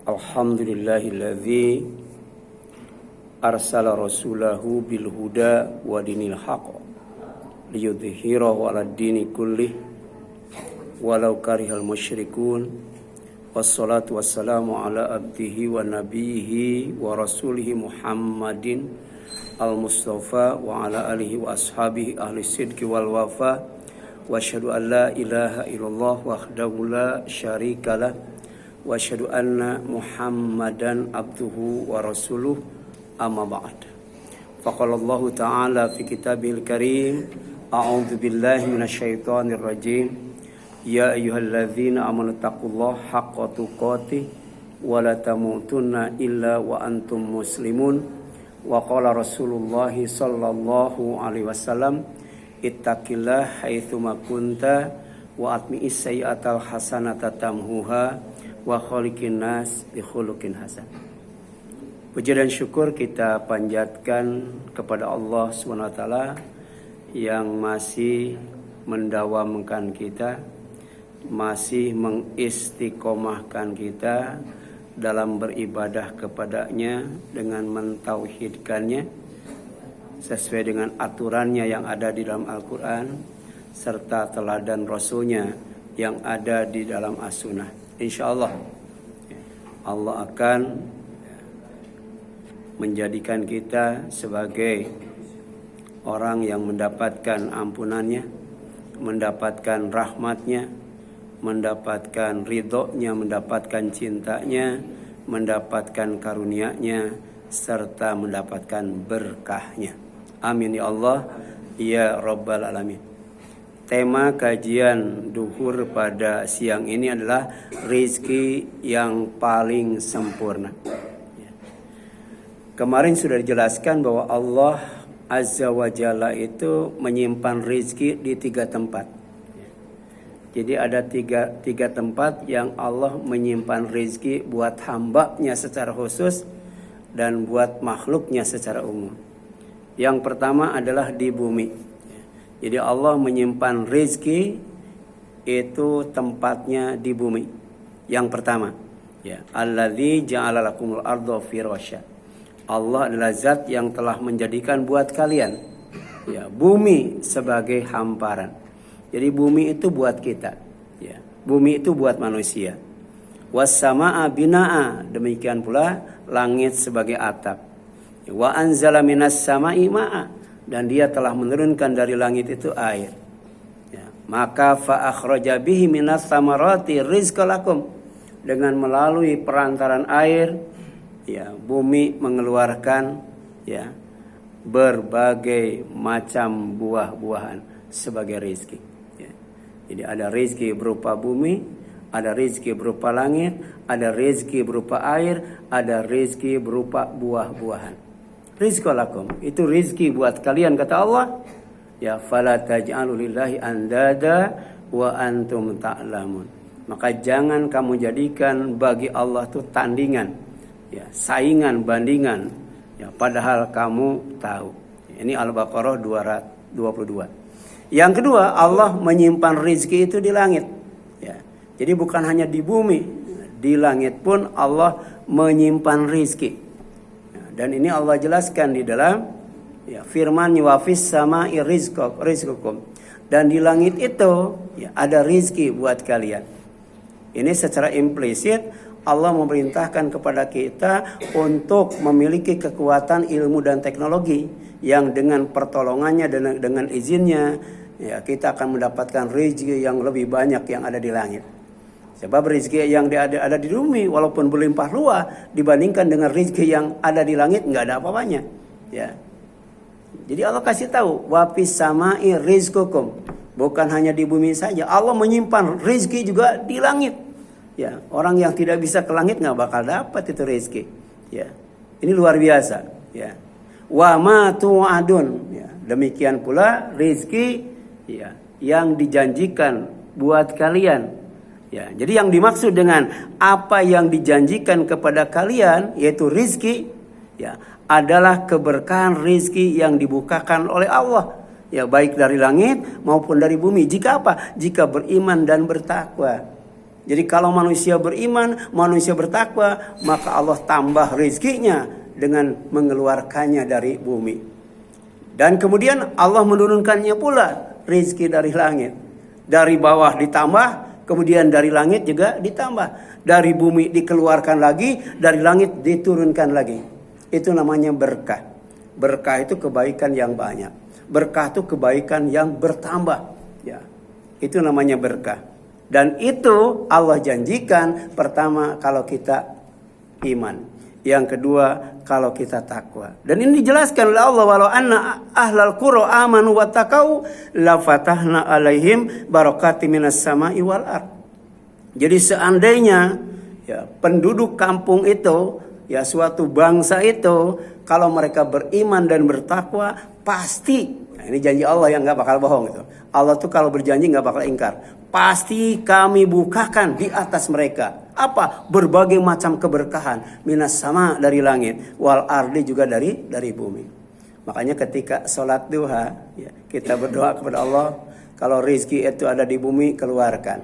Alhamdulillahilladzi arsala rasulahu bil huda wa dinil haqq liyudhhirahu 'alad dini kullih walau karihal musyrikun. Wassalatu wassalamu ala abdihi wa nabiyhi wa rasulihi Muhammadin al-Mustafa wa ala alihi wa ashabihi ahli sidqi wal wafa. Wa asyhadu an la ilaha illallah wahdahu la syarikalah wa asyhadu anna Muhammadan abduhu wa rasuluh, amma ba'd. Faqala Allah ta'ala fi kitabihil karim, a'udzu billahi minasyaitonir rajim. Ya ayyuhalladzina amanu taqullaha haqqa tuqatih wa la tamutunna illa wa antum muslimun. Wa qala Rasulullah sallallahu alaihi wasallam, ittaqillah haitsu ma kunta wa atmi'is sayyi'atal hasanata tamhuha wa khaliqin nas bi khuluqin hasan. Puji dan syukur kita panjatkan kepada Allah SWT yang masih mendawamkan kita, masih mengistiqomahkan kita dalam beribadah kepadanya dengan mentauhidkannya sesuai dengan aturannya yang ada di dalam Al-Quran serta teladan Rasulnya yang ada di dalam As-Sunnah. InsyaAllah Allah akan menjadikan kita sebagai orang yang mendapatkan ampunannya, mendapatkan rahmatnya, mendapatkan ridhonya, mendapatkan cintanya, mendapatkan karunia-Nya, serta mendapatkan berkahnya. Amin ya Allah, ya Rabbal Alamin. Tema kajian duhur pada siang ini adalah rizki yang paling sempurna. Kemarin sudah dijelaskan bahwa Allah Azza wa Jalla itu menyimpan rizki di 3 tempat. Jadi ada tiga tempat yang Allah menyimpan rizki buat hambanya secara khusus dan buat makhluknya secara umum. Yang pertama adalah di bumi. Jadi Allah menyimpan rizki itu tempatnya di bumi. Yang pertama, ya, alladzi ja'ala lakumul arda firasya. Allah adalah zat yang telah menjadikan buat kalian, ya, bumi sebagai hamparan. Jadi bumi itu buat kita, ya. Bumi itu buat manusia. Was-samaa binaa, demikian pula langit sebagai atap. Wa anzala minas samai ma'a, dan dia telah menurunkan dari langit itu air. Ya, maka fa akhraja bihi minas samarati rizqan lakum, dengan melalui perantaran air, ya, bumi mengeluarkan, ya, berbagai macam buah-buahan sebagai rezeki. Ya. Jadi ada rezeki berupa bumi, ada rezeki berupa langit, ada rezeki berupa air, ada rezeki berupa buah-buahan. Rizqan lakum, itu rizki buat kalian kata Allah. Ya, fala taj'alu lillahi andada wa antum ta'lamun. Maka jangan kamu jadikan bagi Allah itu tandingan, ya, saingan, bandingan, ya, padahal kamu tahu. Ini Al-Baqarah 222. Yang kedua, Allah menyimpan rizki itu di langit. Ya. Jadi bukan hanya di bumi, di langit pun Allah menyimpan rizki. Dan ini Allah jelaskan di dalam, ya, firman-Nya, wa fis sama'i rizqukum. Dan di langit itu, ya, ada rizki buat kalian. Ini secara implisit Allah memerintahkan kepada kita untuk memiliki kekuatan ilmu dan teknologi yang dengan pertolongannya dan dengan izinnya, ya, kita akan mendapatkan rezeki yang lebih banyak yang ada di langit. Sebab rezeki yang ada di bumi walaupun berlimpah ruah dibandingkan dengan rezeki yang ada di langit nggak ada apa-apanya. Ya. Jadi Allah kasih tahu, wa fis sama'i rizqukum. Bukan hanya di bumi saja, Allah menyimpan rezeki juga di langit. Ya, orang yang tidak bisa ke langit nggak bakal dapat itu rezeki. Ya. Ini luar biasa, ya. Wa ma tu'adun, ya. Demikian pula rezeki, ya, yang dijanjikan buat kalian. Ya, jadi yang dimaksud dengan apa yang dijanjikan kepada kalian yaitu rizki, ya, adalah keberkahan rizki yang dibukakan oleh Allah, ya, baik dari langit maupun dari bumi. Jika apa? Jika beriman dan bertakwa. Jadi kalau manusia beriman, manusia bertakwa, maka Allah tambah rezekinya dengan mengeluarkannya dari bumi. Dan kemudian Allah menurunkannya pula rezeki dari langit. Dari bawah ditambah, kemudian dari langit juga ditambah. Dari bumi dikeluarkan lagi, dari langit diturunkan lagi. Itu namanya berkah. Berkah itu kebaikan yang banyak. Berkah itu kebaikan yang bertambah. Ya, itu namanya berkah. Dan itu Allah janjikan pertama kalau kita iman. Yang kedua kalau kita takwa. Dan ini dijelaskan oleh Allah, walau anna ahlal qura amanu wattaqau la fatahna alaihim barakati minas sama'i wal ard. Jadi seandainya ya penduduk kampung itu, ya suatu bangsa itu, kalau mereka beriman dan bertakwa, pasti, nah ini janji Allah yang nggak bakal bohong itu. Allah tuh kalau berjanji nggak bakal ingkar. Pasti kami bukakan di atas mereka apa? Berbagai macam keberkahan, minas sama dari langit, wal ardi juga dari bumi. Makanya ketika sholat duha, ya, kita berdoa kepada Allah, kalau rizki itu ada di bumi, keluarkan.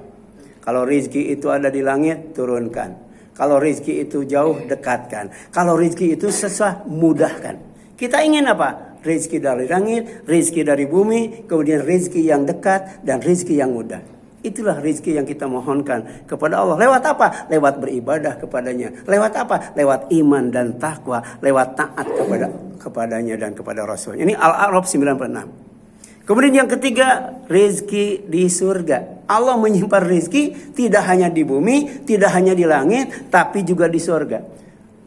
Kalau rizki itu ada di langit, turunkan. Kalau rizki itu jauh, dekatkan. Kalau rizki itu susah, mudahkan. Kita ingin apa? Rizki dari langit, rizki dari bumi, kemudian rizki yang dekat, dan rizki yang mudah. Itulah rizki yang kita mohonkan kepada Allah. Lewat apa? Lewat beribadah kepadanya. Lewat apa? Lewat iman dan takwa. Lewat taat kepadanya dan kepada Rasulnya. Ini Al-A'raf 96. Kemudian yang ketiga, rizki di surga. Allah menyimpan rizki tidak hanya di bumi, tidak hanya di langit, tapi juga di surga.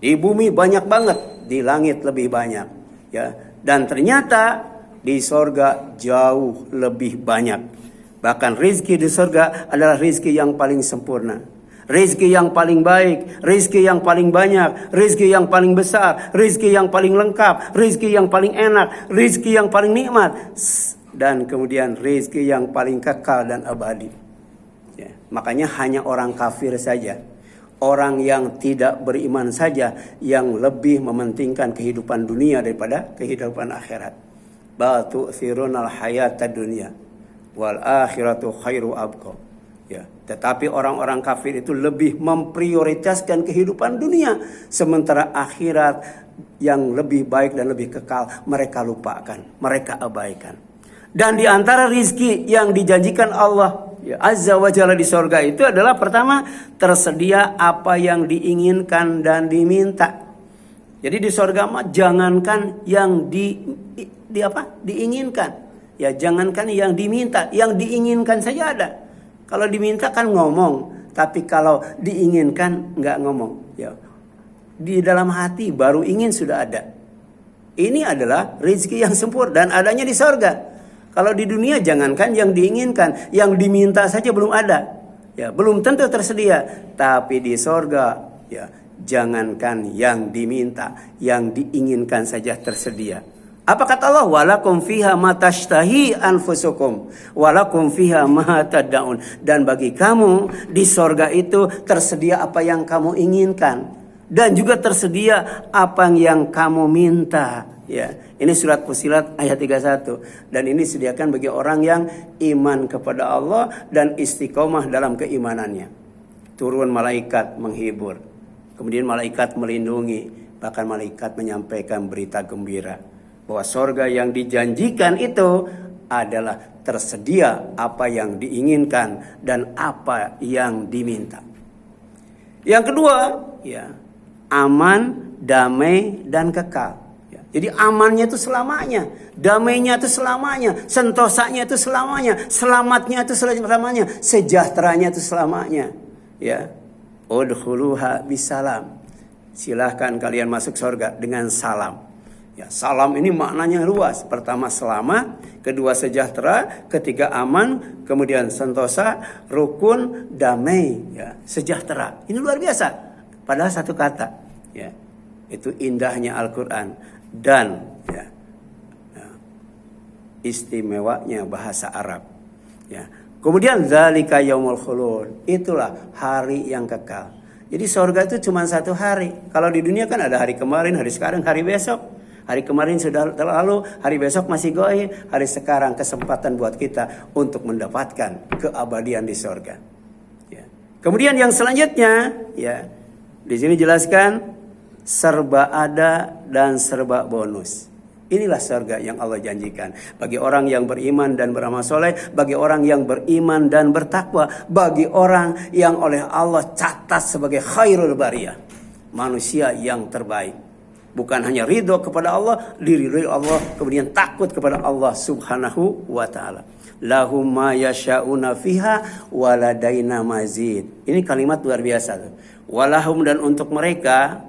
Di bumi banyak banget, di langit lebih banyak. Ya. Dan ternyata di surga jauh lebih banyak. Bahkan rizki di surga adalah rizki yang paling sempurna. Rizki yang paling baik, rizki yang paling banyak, rizki yang paling besar, rizki yang paling lengkap, rizki yang paling enak, rizki yang paling nikmat. Dan kemudian rizki yang paling kekal dan abadi. Ya, makanya hanya orang kafir saja, orang yang tidak beriman saja yang lebih mementingkan kehidupan dunia daripada kehidupan akhirat. Bal tu'thirunal hayatad dunya wal akhiratu khairu abqa. Ya, tetapi orang-orang kafir itu lebih memprioritaskan kehidupan dunia, sementara akhirat yang lebih baik dan lebih kekal mereka lupakan, mereka abaikan. Dan di antara rizki yang dijanjikan Allah ya, Azza wa Jalla di surga itu adalah pertama, tersedia apa yang diinginkan dan diminta. Jadi di surga mah jangankan yang diinginkan. Ya jangankan yang diminta, yang diinginkan saja ada. Kalau diminta kan ngomong, tapi kalau diinginkan nggak ngomong. Ya, di dalam hati baru ingin sudah ada. Ini adalah rezeki yang sempurna dan adanya di surga. Kalau di dunia jangankan yang diinginkan, yang diminta saja belum ada. Ya, belum tentu tersedia. Tapi di surga, ya jangankan yang diminta, yang diinginkan saja tersedia. Apa kata Allah? Walakum fiha ma tashtahi anfusukum walakum fiha ma tad'un. Dan bagi kamu di sorga itu tersedia apa yang kamu inginkan dan juga tersedia apa yang kamu minta. Ya, ini surat Fussilat ayat 31. Dan ini disediakan bagi orang yang iman kepada Allah dan istiqomah dalam keimanannya. Turun malaikat menghibur, kemudian malaikat melindungi, bahkan malaikat menyampaikan berita gembira bahwa surga yang dijanjikan itu adalah tersedia apa yang diinginkan dan apa yang diminta. Yang kedua, ya, aman, damai, dan kekal. Ya, jadi amannya itu selamanya, damainya itu selamanya, sentosanya itu selamanya, selamatnya itu selamanya, sejahteranya itu selamanya. Ya, udkhuluha bisalam. Silahkan kalian masuk surga dengan salam. Ya, salam ini maknanya luas. Pertama selamat, kedua sejahtera, ketiga aman, kemudian sentosa, rukun, damai, ya, sejahtera. Ini luar biasa. Padahal satu kata, ya, itu indahnya Al-Quran dan ya, istimewanya bahasa Arab. Ya. Kemudian zalika yaumul khulud, itulah hari yang kekal. Jadi surga itu cuma satu hari. Kalau di dunia kan ada hari kemarin, hari sekarang, hari besok. Hari kemarin sudah terlalu, hari besok masih goib, hari sekarang kesempatan buat kita untuk mendapatkan keabadian di surga. Ya. Kemudian yang selanjutnya, ya, di sini jelaskan serba ada dan serba bonus. Inilah surga yang Allah janjikan bagi orang yang beriman dan beramal soleh, bagi orang yang beriman dan bertakwa, bagi orang yang oleh Allah catat sebagai khairul bariyah, manusia yang terbaik. Bukan hanya ridho kepada Allah, diridhoi Allah, kemudian takut kepada Allah Subhanahu wa taala. Lahum ma yasha'una fiha waladaina mazid. Ini kalimat luar biasa tuh. Walahum, dan untuk mereka,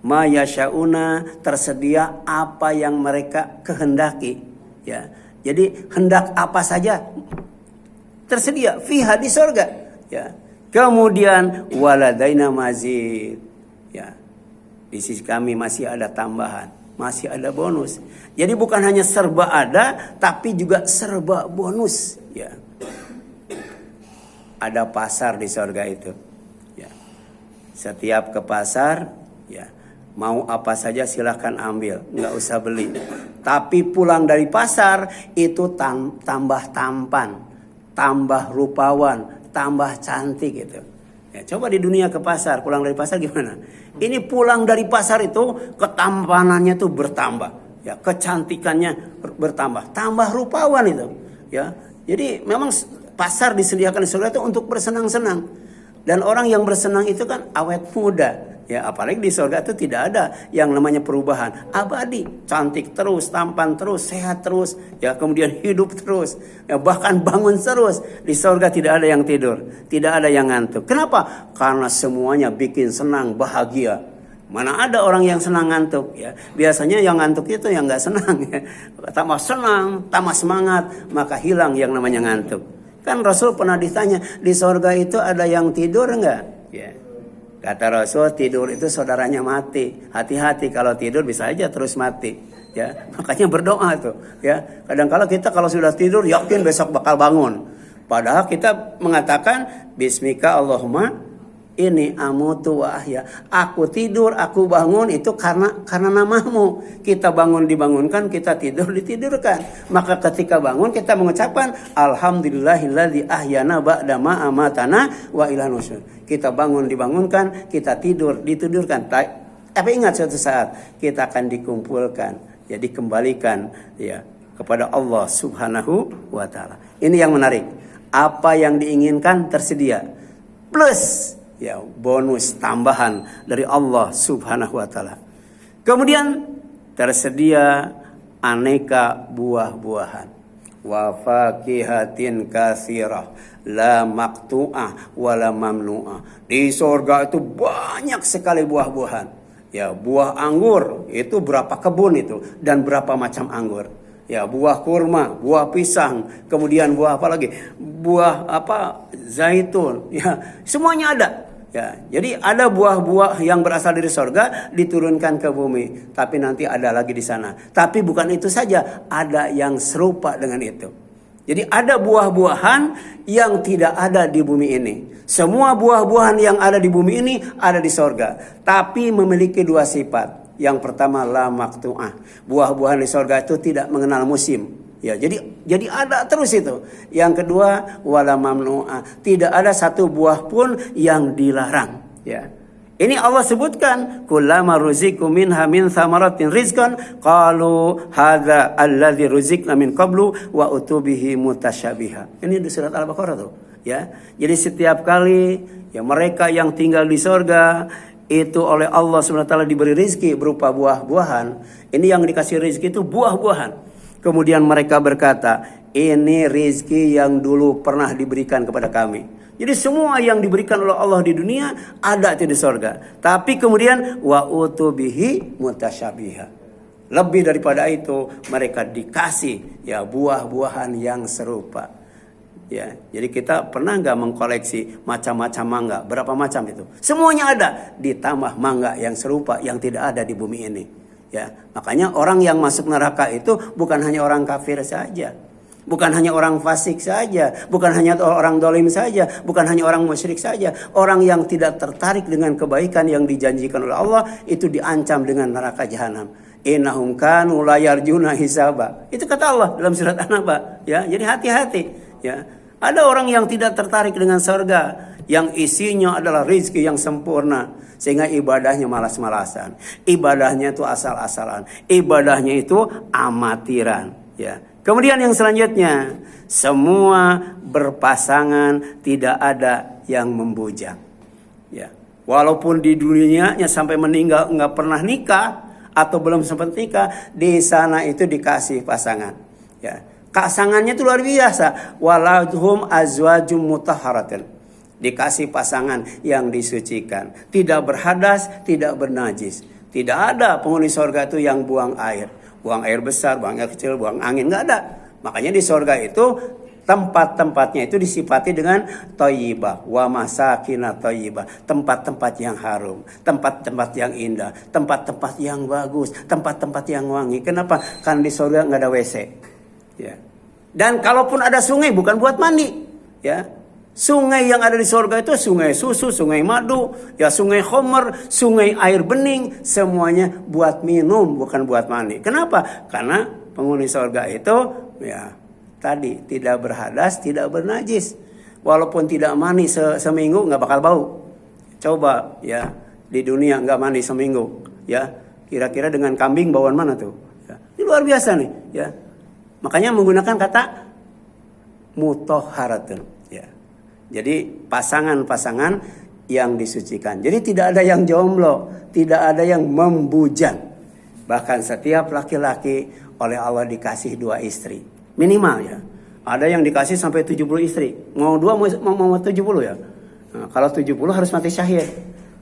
ma yasha'una, tersedia apa yang mereka kehendaki, ya. Jadi hendak apa saja tersedia fiha, di surga, ya. Kemudian waladaina mazid, ya. Di sisi kami masih ada tambahan, masih ada bonus. Jadi bukan hanya serba ada, tapi juga serba bonus, ya. Ada pasar di surga itu, ya. Setiap ke pasar, ya, mau apa saja silahkan ambil, nggak usah beli. Tapi pulang dari pasar itu tambah tampan, tambah rupawan, tambah cantik gitu. Ya, coba di dunia ke pasar, pulang dari pasar gimana? Ini pulang dari pasar itu ketampanannya tuh bertambah, ya, kecantikannya bertambah, tambah rupawan itu, ya. Jadi memang pasar disediakan di surga itu untuk bersenang-senang, dan orang yang bersenang itu kan awet muda. Ya, apalagi di surga itu tidak ada yang namanya perubahan, abadi, cantik terus, tampan terus, sehat terus, ya, kemudian hidup terus, ya, bahkan bangun terus. Di surga tidak ada yang tidur, tidak ada yang ngantuk. Kenapa? Karena semuanya bikin senang, bahagia. Mana ada orang yang senang ngantuk, ya. Biasanya yang ngantuk itu yang nggak senang, ya. Tambah senang, tambah semangat, maka hilang yang namanya ngantuk. Kan Rasul pernah ditanya, di surga itu ada yang tidur nggak? Ya. Kata Rasul, tidur itu saudaranya mati. Hati-hati, kalau tidur bisa aja terus mati, ya. Makanya berdoa tuh, ya. Kadang-kala kita kalau sudah tidur yakin besok bakal bangun. Padahal kita mengatakan bismika Allahumma ini amutu wa ahya. Aku tidur, aku bangun itu karena namamu. Kita bangun dibangunkan, kita tidur ditidurkan. Maka ketika bangun kita mengucapkan alhamdulillahilladzi ahyana ba'da ma amatana wa ilaihi nusyur. Kita bangun dibangunkan, kita tidur ditidurkan. Tapi ingat, suatu saat kita akan dikumpulkan, ya, dikembalikan, ya, kepada Allah Subhanahu wa taala. Ini yang menarik. Apa yang diinginkan tersedia. Plus, ya, bonus tambahan dari Allah Subhanahu wa taala. Kemudian tersedia aneka buah-buahan. Wa fakihatin katsirah la maqtu'ah wa la mamnu'ah. Di surga itu banyak sekali buah-buahan. Ya, buah anggur itu berapa kebun itu dan berapa macam anggur. Ya, buah kurma, buah pisang, kemudian buah apa lagi? Buah apa? Zaitun. Ya, semuanya ada. Ya, jadi ada buah-buah yang berasal dari surga diturunkan ke bumi, tapi nanti ada lagi di sana. Tapi bukan itu saja, ada yang serupa dengan itu. Jadi ada buah-buahan yang tidak ada di bumi ini. Semua buah-buahan yang ada di bumi ini ada di surga, tapi memiliki dua sifat. Yang pertama, la maqtu'ah. Buah-buahan di surga itu tidak mengenal musim. Ya, jadi ada terus itu. Yang kedua, wala mamnu'ah. Tidak ada satu buah pun yang dilarang, ya. Ini Allah sebutkan, kullama ruziqu minha min thamaratin rizqan qalu hadza alladzi ruziqna min qablu wa utubihi mutasyabiha. Ini di surat Al-Baqarah tuh, ya. Jadi setiap kali, ya, mereka yang tinggal di surga itu oleh Allah SWT diberi rizki berupa buah-buahan. Ini yang dikasih rizki itu buah-buahan. Kemudian mereka berkata, ini rizki yang dulu pernah diberikan kepada kami. Jadi semua yang diberikan oleh Allah di dunia ada di surga. Tapi kemudian wa utubihi mutasyabiha. Lebih daripada itu, mereka dikasih, ya, buah-buahan yang serupa. Ya, jadi kita pernah nggak mengkoleksi macam-macam mangga? Berapa macam itu? Semuanya ada, ditambah mangga yang serupa yang tidak ada di bumi ini. Ya, makanya orang yang masuk neraka itu bukan hanya orang kafir saja, bukan hanya orang fasik saja, bukan hanya orang dolim saja, bukan hanya orang musyrik saja. Orang yang tidak tertarik dengan kebaikan yang dijanjikan oleh Allah itu diancam dengan neraka jahanam. Innahum kanu la yarjuna hisaba. Itu kata Allah dalam surat An-Naba. Ya, jadi hati-hati. Ya, ada orang yang tidak tertarik dengan surga, yang isinya adalah rezeki yang sempurna, sehingga ibadahnya malas-malasan, ibadahnya itu asal-asalan, ibadahnya itu amatiran, ya. Kemudian yang selanjutnya, semua berpasangan, tidak ada yang membujang, ya. Walaupun di dunianya sampai meninggal nggak pernah nikah atau belum sempat nikah, di sana itu dikasih pasangan, ya. Pasangannya itu luar biasa. Walahum azwajum mutahharatun. Dikasih pasangan yang disucikan, tidak berhadas, tidak bernajis. Tidak ada penghuni surga itu yang buang air besar, buang air kecil, buang angin, nggak ada. Makanya di surga itu tempat-tempatnya itu disifati dengan thayyibah wa masakinah thayyibah, tempat-tempat yang harum, tempat-tempat yang indah, tempat-tempat yang bagus, tempat-tempat yang wangi. Kenapa? Kan di surga nggak ada WC. Ya. Dan kalaupun ada sungai bukan buat mandi, ya. Sungai yang ada di surga itu sungai susu, sungai madu, ya sungai khamar, sungai air bening, semuanya buat minum bukan buat mandi. Kenapa? Karena penghuni surga itu ya tadi tidak berhadas, tidak bernajis. Walaupun tidak mandi seminggu nggak bakal bau. Coba ya di dunia nggak mandi seminggu, ya kira-kira dengan kambing bauan mana tuh? Ya. Ini luar biasa nih, ya. Makanya menggunakan kata mutahharatun, ya. Jadi pasangan-pasangan yang disucikan. Jadi tidak ada yang jomblo, tidak ada yang membujang. Bahkan setiap laki-laki oleh Allah dikasih 2 istri. Minimal ya. Ada yang dikasih sampai 70 istri. Mau 2 mau 70 ya. Nah, kalau 70 harus mati syahid.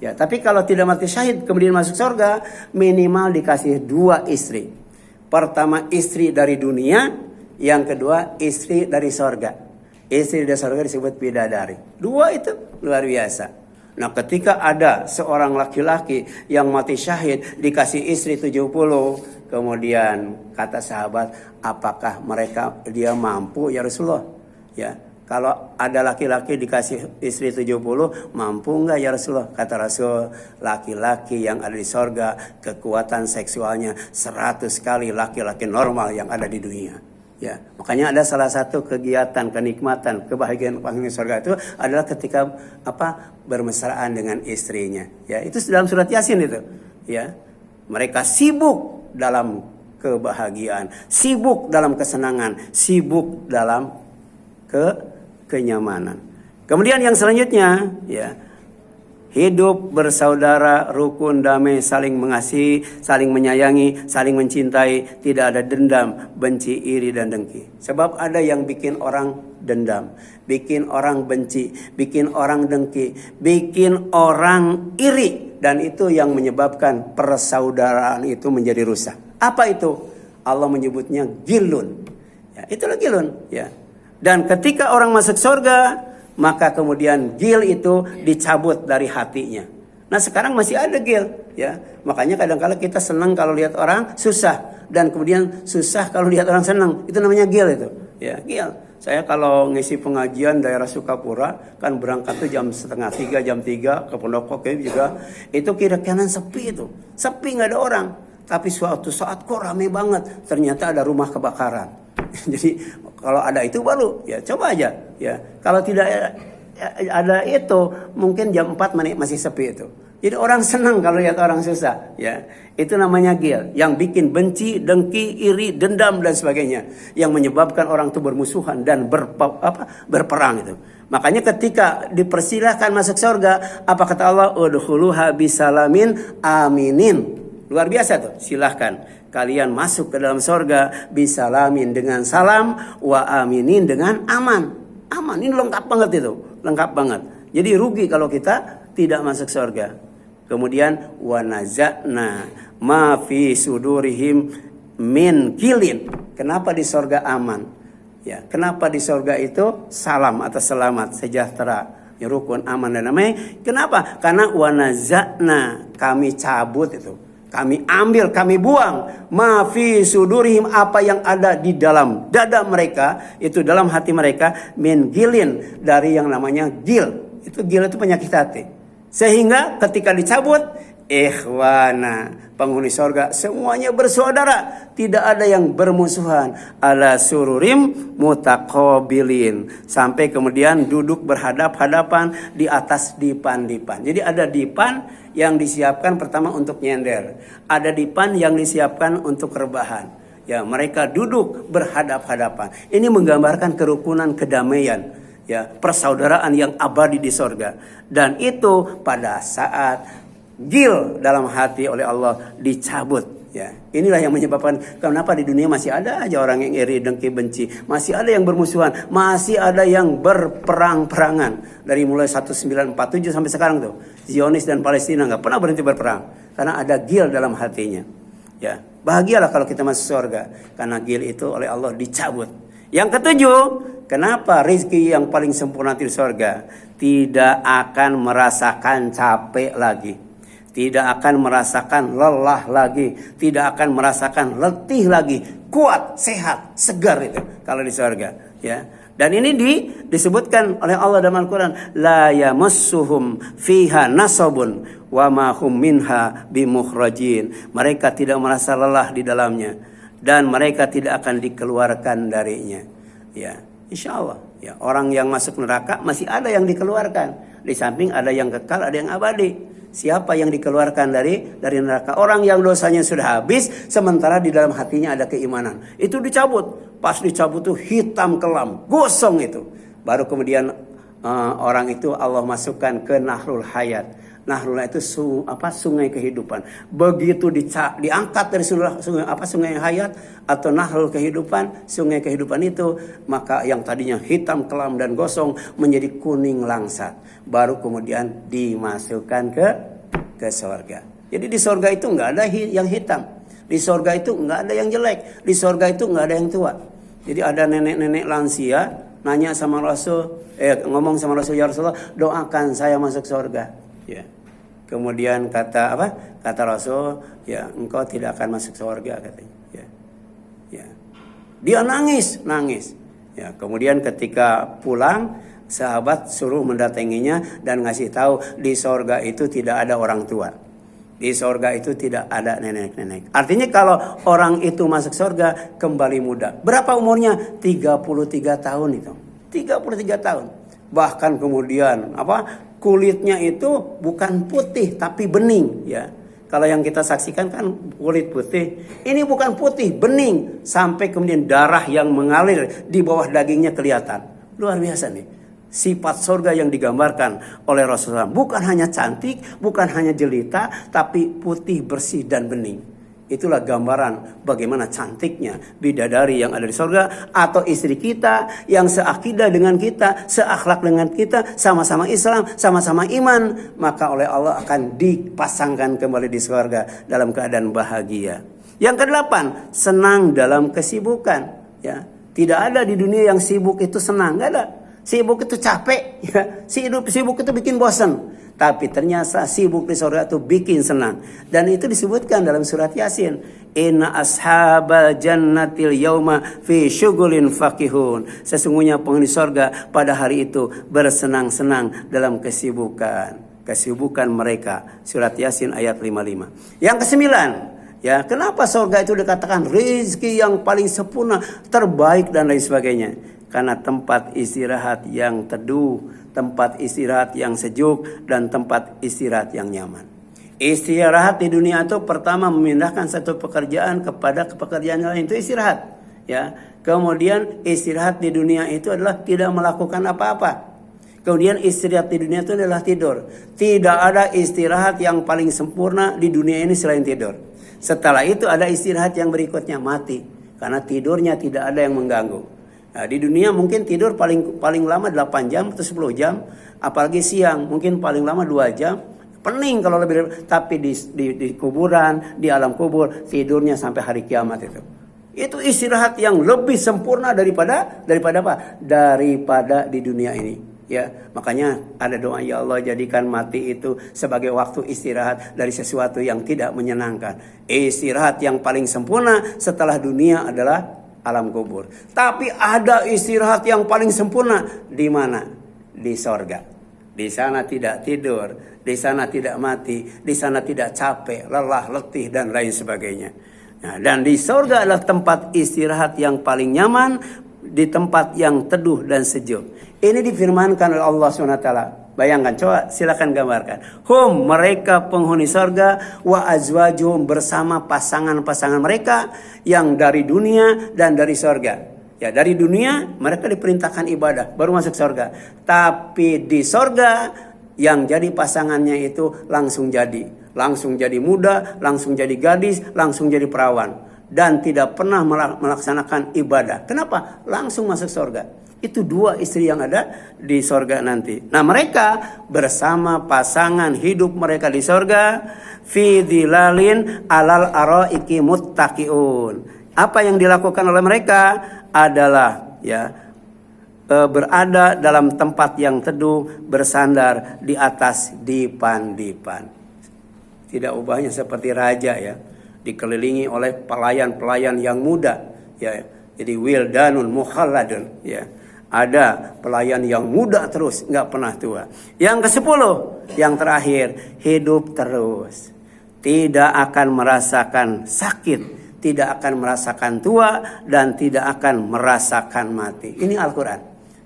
Ya, tapi kalau tidak mati syahid kemudian masuk surga, minimal dikasih 2 istri. Pertama istri dari dunia, yang kedua istri dari surga. Istri dari surga disebut bidadari. 2 itu luar biasa. Nah, ketika ada seorang laki-laki yang mati syahid dikasih istri 70, kemudian kata sahabat, apakah dia mampu ya Rasulullah? Ya, kalau ada laki-laki dikasih istri 70, mampu enggak ya Rasulullah? Kata Rasul, laki-laki yang ada di sorga kekuatan seksualnya 100 kali laki-laki normal yang ada di dunia. Ya, makanya ada salah satu kegiatan, kenikmatan, kebahagiaan penghuni sorga itu adalah ketika bermesraan dengan istrinya. Ya, itu dalam surat Yasin itu. Ya, mereka sibuk dalam kebahagiaan, sibuk dalam kesenangan, sibuk dalam kenyamanan. Kemudian yang selanjutnya, ya, hidup bersaudara, rukun, damai, saling mengasihi, saling menyayangi, saling mencintai, tidak ada dendam, benci, iri, dan dengki. Sebab ada yang bikin orang dendam, bikin orang benci, bikin orang dengki, bikin orang iri, dan itu yang menyebabkan persaudaraan itu menjadi rusak. Apa itu? Allah menyebutnya gilun. Ya, itulah gilun. Ya. Dan ketika orang masuk surga, maka kemudian gil itu dicabut dari hatinya. Nah, sekarang masih ada gil, ya. Makanya kadang-kadang kita senang kalau lihat orang susah, dan kemudian susah kalau lihat orang senang. Itu namanya gil itu. Ya, gil. Saya kalau ngisi pengajian daerah Sukapura, kan berangkat tuh jam 2:30, jam 3 ke Pondok Koke juga. Itu kiri kanan sepi itu. Sepi, nggak ada orang. Tapi suatu saat kok rame banget. Ternyata ada rumah kebakaran. Jadi kalau ada itu baru ya coba aja ya. Kalau tidak ada itu mungkin jam 4 masih sepi itu. Jadi orang senang kalau lihat orang susah ya. Itu namanya gil yang bikin benci, dengki, iri, dendam dan sebagainya, yang menyebabkan orang itu bermusuhan dan berperang itu. Makanya ketika dipersilahkan masuk surga, apa kata Allah? Udkhuluha bisalamin aminin. Luar biasa tuh, silahkan kalian masuk ke dalam sorga bisalamin dengan salam, wa aminin dengan aman. Aman, ini lengkap banget itu, lengkap banget. Jadi rugi kalau kita tidak masuk sorga. Kemudian wa naza'na ma fi sudurihim min gilin. Kenapa di sorga aman? Ya, kenapa di sorga itu salam atau selamat, sejahtera, rukun, aman dan damai? Kenapa? Karena wa naza'na, kami cabut itu. Kami ambil, kami buang ma fi sudurihim, apa yang ada di dalam dada mereka, itu dalam hati mereka, min gilin, dari yang namanya gil. Itu gil itu penyakit hati. Sehingga ketika dicabut, ikhwana, penghuni sorga semuanya bersaudara, tidak ada yang bermusuhan. Ala sururim mutaqabilin, sampai kemudian duduk berhadap-hadapan di atas dipan-dipan. Jadi ada dipan yang disiapkan pertama untuk nyender, ada dipan yang disiapkan untuk rebahan. Ya, mereka duduk berhadap-hadapan. Ini menggambarkan kerukunan, kedamaian, ya, persaudaraan yang abadi di sorga. Dan itu pada saat gil dalam hati oleh Allah dicabut, ya. Inilah yang menyebabkan kenapa di dunia masih ada aja orang yang iri, dengki, benci, masih ada yang bermusuhan, masih ada yang berperang-perangan dari mulai 1947 sampai sekarang tuh. Zionis dan Palestina nggak pernah berhenti berperang karena ada gil dalam hatinya. Ya, bahagialah kalau kita masuk surga karena gil itu oleh Allah dicabut. Yang ketujuh, kenapa rezeki yang paling sempurna di surga tidak akan merasakan capek lagi, tidak akan merasakan lelah lagi, tidak akan merasakan letih lagi, kuat, sehat, segar itu kalau di surga, ya. Dan ini disebutkan oleh Allah dalam Al-Quran, la yamassuhum fiha nasabun wa ma hum minha bimukhrajin. Mereka tidak merasa lelah di dalamnya dan mereka tidak akan dikeluarkan darinya. Ya, insya Allah. Ya, orang yang masuk neraka masih ada yang dikeluarkan. Di samping ada yang kekal, ada yang abadi. Siapa yang dikeluarkan dari neraka? Orang yang dosanya sudah habis, sementara di dalam hatinya ada keimanan. Itu dicabut. Pas dicabut tuh hitam kelam, gosong itu. Baru kemudian orang itu Allah masukkan ke Nahrul Hayat. Nahrul itu sungai kehidupan. Begitu diangkat dari sungai hayat atau nahrul kehidupan, sungai kehidupan itu, maka yang tadinya hitam kelam dan gosong menjadi kuning langsat. Baru kemudian dimasukkan ke surga. Jadi di surga itu nggak ada yang hitam. Di surga itu nggak ada yang jelek. Di surga itu nggak ada yang tua. Jadi ada nenek-nenek lansia nanya sama Rasul, ngomong sama Rasul, ya Rasulullah, doakan saya masuk surga. Ya. Kemudian kata Rasul, ya engkau tidak akan masuk surga katanya. Ya. Ya. Dia nangis. Ya, kemudian ketika pulang, sahabat suruh mendatanginya dan ngasih tahu di surga itu tidak ada orang tua. Di surga itu tidak ada nenek-nenek. Artinya kalau orang itu masuk surga kembali muda. Berapa umurnya? 33 tahun itu. 33 tahun. Bahkan kemudian kulitnya itu bukan putih tapi bening, ya. Kalau yang kita saksikan kan kulit putih, ini bukan putih, bening, sampai kemudian darah yang mengalir di bawah dagingnya kelihatan. Luar biasa nih. Sifat surga yang digambarkan oleh Rasulullah bukan hanya cantik, bukan hanya jelita, tapi putih, bersih dan bening. Itulah gambaran bagaimana cantiknya bidadari yang ada di surga, atau istri kita yang seakidah dengan kita, seakhlak dengan kita, sama-sama Islam, sama-sama iman, maka oleh Allah akan dipasangkan kembali di surga dalam keadaan bahagia. Yang kedelapan, senang dalam kesibukan, ya. Tidak ada di dunia yang sibuk itu senang, enggak ada. Sibuk itu capek, ya. Sibuk itu bikin bosan. Tapi ternyata sibuk di surga itu bikin senang. Dan itu disebutkan dalam surat Yasin. Inna ashabal jannatil yauma fi syugulin fakihun. Sesungguhnya penghuni surga pada hari itu bersenang-senang dalam kesibukan. Kesibukan mereka. Surat Yasin ayat 55. Yang kesembilan. Ya, kenapa surga itu dikatakan rezeki yang paling sempurna, terbaik dan lain sebagainya? Karena tempat istirahat yang teduh, tempat istirahat yang sejuk, dan tempat istirahat yang nyaman. Istirahat di dunia itu pertama memindahkan satu pekerjaan kepada pekerjaan lain, itu istirahat. Ya. Kemudian istirahat di dunia itu adalah tidak melakukan apa-apa. Kemudian istirahat di dunia itu adalah tidur. Tidak ada istirahat yang paling sempurna di dunia ini selain tidur. Setelah itu ada istirahat yang berikutnya, mati. Karena tidurnya tidak ada yang mengganggu. Nah, di dunia mungkin tidur paling lama 8 jam atau 10 jam, apalagi siang mungkin paling lama 2 jam. Pening kalau lebih, tapi di kuburan, di alam kubur tidurnya sampai hari kiamat itu. Itu istirahat yang lebih sempurna daripada apa? Daripada di dunia ini. Ya, makanya ada doa, ya Allah jadikan mati itu sebagai waktu istirahat dari sesuatu yang tidak menyenangkan. Istirahat yang paling sempurna setelah dunia adalah alam kubur. Tapi ada istirahat yang paling sempurna di mana? Di sorga. Di sana tidak tidur, di sana tidak mati, di sana tidak capek, lelah, letih, dan lain sebagainya. Nah, dan di surga adalah tempat istirahat yang paling nyaman, di tempat yang teduh dan sejuk. Ini difirmankan oleh Allah SWT. Bayangkan, coba silakan gambarkan. Hum, mereka penghuni surga, wa azwajuhum, bersama pasangan-pasangan mereka yang dari dunia dan dari surga. Ya, dari dunia mereka diperintahkan ibadah baru masuk surga. Tapi di surga yang jadi pasangannya itu langsung jadi muda, langsung jadi gadis, langsung jadi perawan, dan tidak pernah melaksanakan ibadah. Kenapa? Langsung masuk surga. Itu 2 istri yang ada di surga nanti. Nah, mereka bersama pasangan hidup mereka di surga, fi dhilalin alal araiki muttaqiun. Apa yang dilakukan oleh mereka adalah berada dalam tempat yang teduh, bersandar di atas dipan-dipan. Tidak ubahnya seperti raja ya, dikelilingi oleh pelayan-pelayan yang muda ya. Jadi wildanun mukhalladun ya. Ada pelayan yang muda terus, nggak pernah tua. Yang ke-10, yang terakhir, hidup terus. Tidak akan merasakan sakit, tidak akan merasakan tua, dan tidak akan merasakan mati. Ini Al-Quran.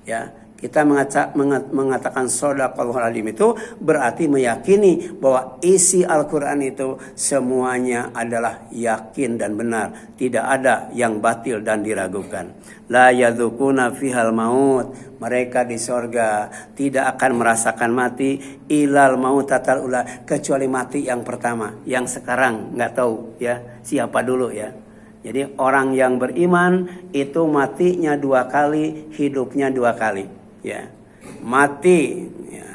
Ya, kita mengatakan shadaqallahul azim itu berarti meyakini bahwa isi Al-Quran itu semuanya adalah yakin dan benar. Tidak ada yang batil dan diragukan. La yadzukuna fihal maut. Mereka di sorga tidak akan merasakan mati ilal mautatal ula, kecuali mati yang pertama, yang sekarang nggak tahu ya siapa dulu ya. Jadi orang yang beriman itu matinya 2 kali, hidupnya 2 kali ya. Mati ya,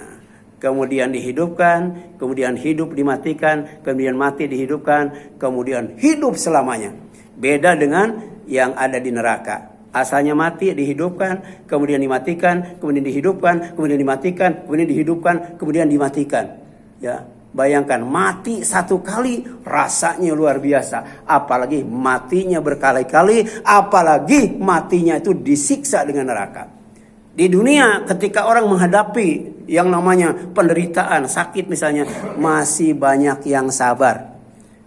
kemudian dihidupkan, kemudian hidup dimatikan, kemudian mati dihidupkan, kemudian hidup selamanya. Beda dengan yang ada di neraka. Asalnya mati, dihidupkan, kemudian dimatikan, kemudian dihidupkan, kemudian dimatikan, kemudian dihidupkan, kemudian dimatikan. Ya, bayangkan mati 1 kali rasanya luar biasa, apalagi matinya berkali-kali, apalagi matinya itu disiksa dengan neraka. Di dunia ketika orang menghadapi yang namanya penderitaan, sakit misalnya, masih banyak yang sabar,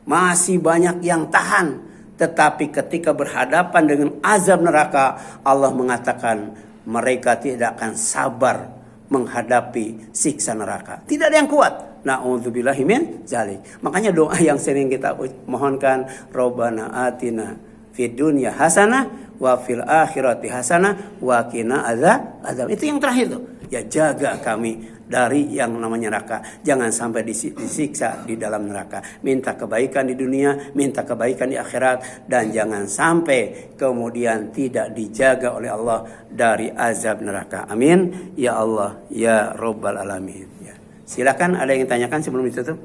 masih banyak yang tahan. Tetapi ketika berhadapan dengan azab neraka, Allah mengatakan mereka tidak akan sabar menghadapi siksa neraka. Tidak ada yang kuat. Na'udzubillahi min dzalik. Makanya doa yang sering kita mohonkan, Rabbana atina fid dunya hasanah wa fil akhirati hasanah wa qina azab. Itu yang terakhir tuh. Ya, jaga kami dari yang namanya neraka. Jangan sampai disiksa di dalam neraka. Minta kebaikan di dunia, minta kebaikan di akhirat, dan jangan sampai kemudian tidak dijaga oleh Allah dari azab neraka. Amin ya Allah ya Rabbal alamin. Ya. Silakan, ada yang tanyakan sebelum ditutup?